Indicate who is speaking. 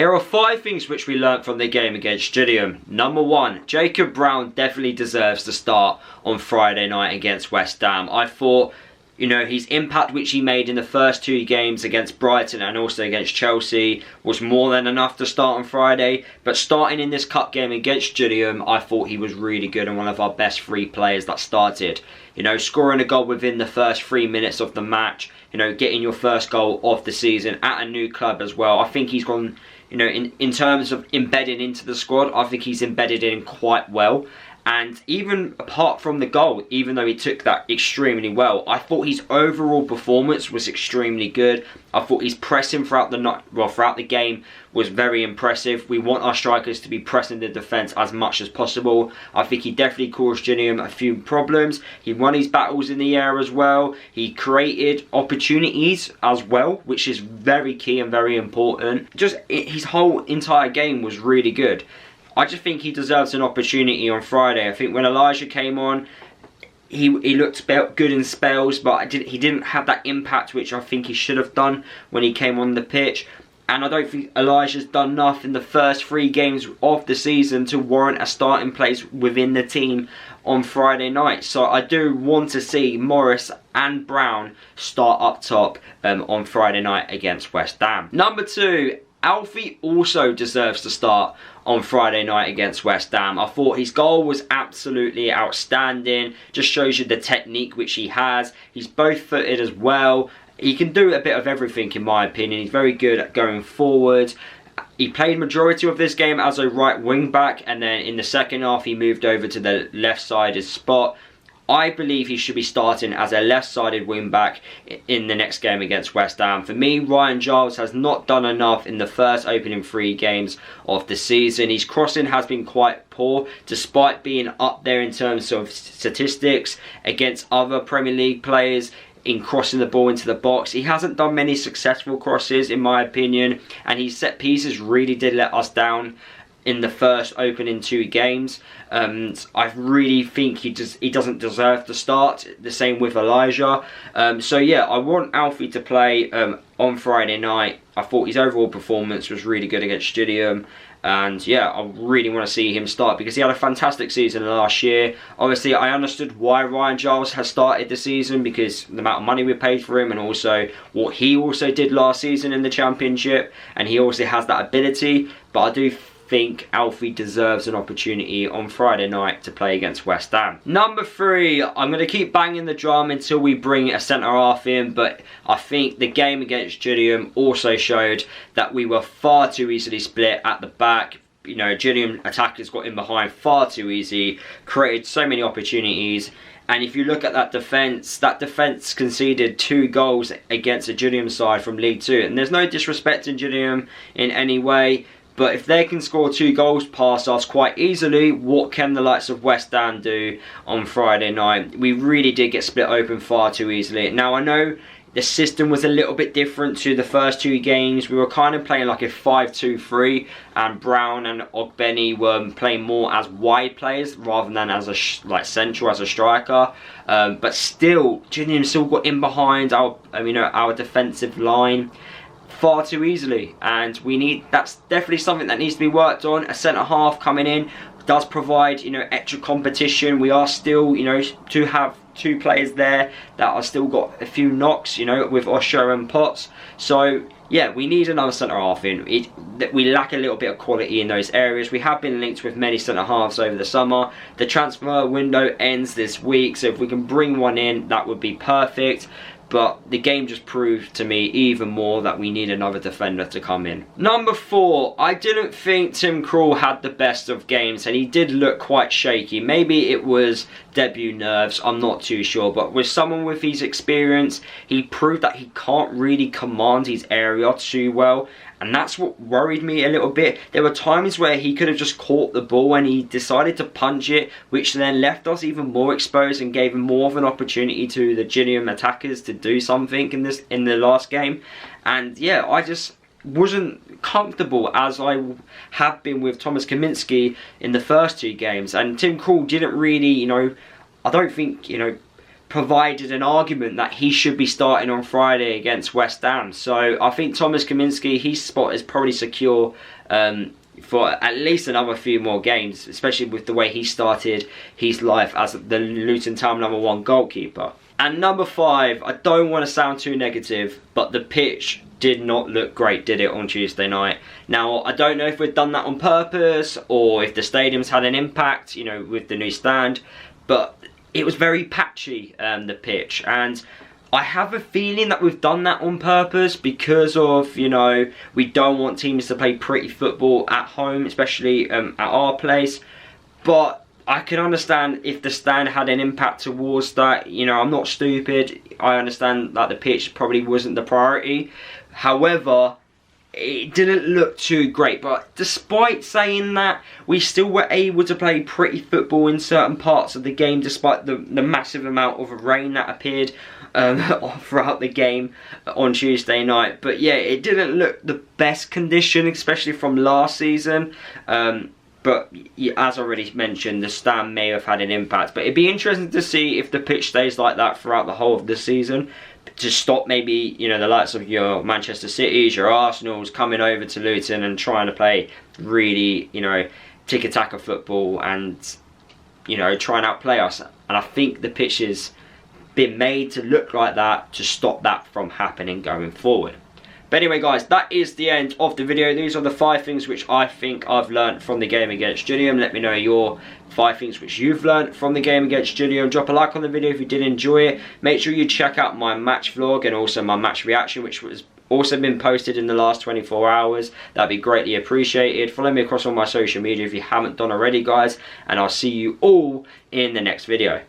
Speaker 1: Here are 5 things which we learnt from the game against Gillingham. Number 1, Jacob Brown definitely deserves to start on Friday night against West Ham. I thought, you know, his impact which he made in the first 2 games against Brighton and also against Chelsea was more than enough to start on Friday. But starting in this cup game against Gillingham, I thought he was really good and one of our best 3 players that started. You know, scoring a goal within the first 3 minutes of the match, you know, getting your first goal of the season at a new club as well. I think he's gone, you know, in terms of embedding into the squad, I think he's embedded in quite well. And even apart from the goal, even though he took that extremely well, I thought his overall performance was extremely good. I thought his pressing throughout the game was very impressive. We want our strikers to be pressing the defence as much as possible. I think he definitely caused Gillingham a few problems. He won his battles in the air as well. He created opportunities as well, which is very key and very important. Just his whole entire game was really good. I just think he deserves an opportunity on Friday. I think when Elijah came on, he looked good in spells, but he didn't have that impact which I think he should have done when he came on the pitch. And I don't think Elijah's done enough in the first 3 games of the season to warrant a starting place within the team on Friday night. So I do want to see Morris and Brown start up top on Friday night against West Ham. Number 2, Alfie also deserves to start on Friday night against West Ham. I thought his goal was absolutely outstanding. Just shows you the technique which he has. He's both-footed as well. He can do a bit of everything in my opinion. He's very good at going forward. He played majority of this game as a right wing back, and then in the second half he moved over to the left-sided spot. I believe he should be starting as a left-sided wing-back in the next game against West Ham. For me, Ryan Giles has not done enough in the first opening 3 games of the season. His crossing has been quite poor, despite being up there in terms of statistics against other Premier League players in crossing the ball into the box. He hasn't done many successful crosses, in my opinion, and his set pieces really did let us down in the first opening 2 games. I really think he doesn't deserve to start. The same with Elijah. So yeah, I want Alfie to play on Friday night. I thought his overall performance was really good against Gillingham. And yeah, I really want to see him start because he had a fantastic season last year. Obviously, I understood why Ryan Giles has started the season because the amount of money we paid for him and also what he also did last season in the Championship. And he also has that ability. But I do think Alfie deserves an opportunity on Friday night to play against West Ham. Number 3, I'm going to keep banging the drum until we bring a centre-half in, but I think the game against Gillingham also showed that we were far too easily split at the back. You know, Gillingham attackers got in behind far too easy, created so many opportunities. And if you look at that defence conceded 2 goals against a Gillingham side from League 2. And there's no disrespect in Gillingham in any way, but if they can score 2 goals past us quite easily, what can the likes of West Ham do on Friday night? We really did get split open far too easily. Now, I know the system was a little bit different to the first 2 games. We were kind of playing like a 5-2-3, and Brown and Ogbeni were playing more as wide players rather than as a central, as a striker. But still, Gillingham still got in behind our defensive line far too easily, and that's definitely something that needs to be worked on. A centre half coming in does provide, you know, extra competition. We are still, you know, to have 2 players there that are still got a few knocks, you know, with Osho and Potts. So yeah, we need another centre half in. We lack a little bit of quality in those areas. We have been linked with many centre halves over the summer. The transfer window ends this week, so if we can bring one in, that would be perfect. But the game just proved to me even more that we need another defender to come in. Number 4, I didn't think Tim Krul had the best of games, and he did look quite shaky. Maybe it was debut nerves, I'm not too sure. But with someone with his experience, he proved that he can't really command his area too well. And that's what worried me a little bit. There were times where he could have just caught the ball and he decided to punch it, which then left us even more exposed and gave more of an opportunity to the Gillingham attackers to do something in the last game. And yeah, I just wasn't comfortable as I have been with Thomas Kaminski in the first 2 games. And Tim Krul didn't really, you know, I don't think, you know, provided an argument that he should be starting on Friday against West Ham. So I think Thomas Kaminski, his spot is probably secure for at least another few more games, especially with the way he started his life as the Luton Town #1 goalkeeper. And number 5, I don't want to sound too negative, but the pitch did not look great, did it, on Tuesday night? Now, I don't know if we've done that on purpose or if the stadium's had an impact, you know, with the new stand, but it was very patchy, the pitch, and I have a feeling that we've done that on purpose because of, you know, we don't want teams to play pretty football at home, especially at our place. But I can understand if the stand had an impact towards that. You know, I'm not stupid. I understand that the pitch probably wasn't the priority. However, it didn't look too great, but despite saying that, we still were able to play pretty football in certain parts of the game, despite the massive amount of rain that appeared throughout the game on Tuesday night. But yeah, it didn't look the best condition, especially from last season. But as already mentioned, the stand may have had an impact. But it'd be interesting to see if the pitch stays like that throughout the whole of the season, to stop maybe, you know, the likes of your Manchester Cities, your Arsenals coming over to Luton and trying to play really, you know, tiki-taka football and, you know, try and outplay us. And I think the pitch has been made to look like that to stop that from happening going forward. But anyway, guys, that is the end of the video. These are the 5 things which I think I've learnt from the game against Gillingham. Let me know your 5 things which you've learnt from the game against Gillingham. Drop a like on the video if you did enjoy it. Make sure you check out my match vlog and also my match reaction, which was also been posted in the last 24 hours. That'd be greatly appreciated. Follow me across all my social media if you haven't done already, guys. And I'll see you all in the next video.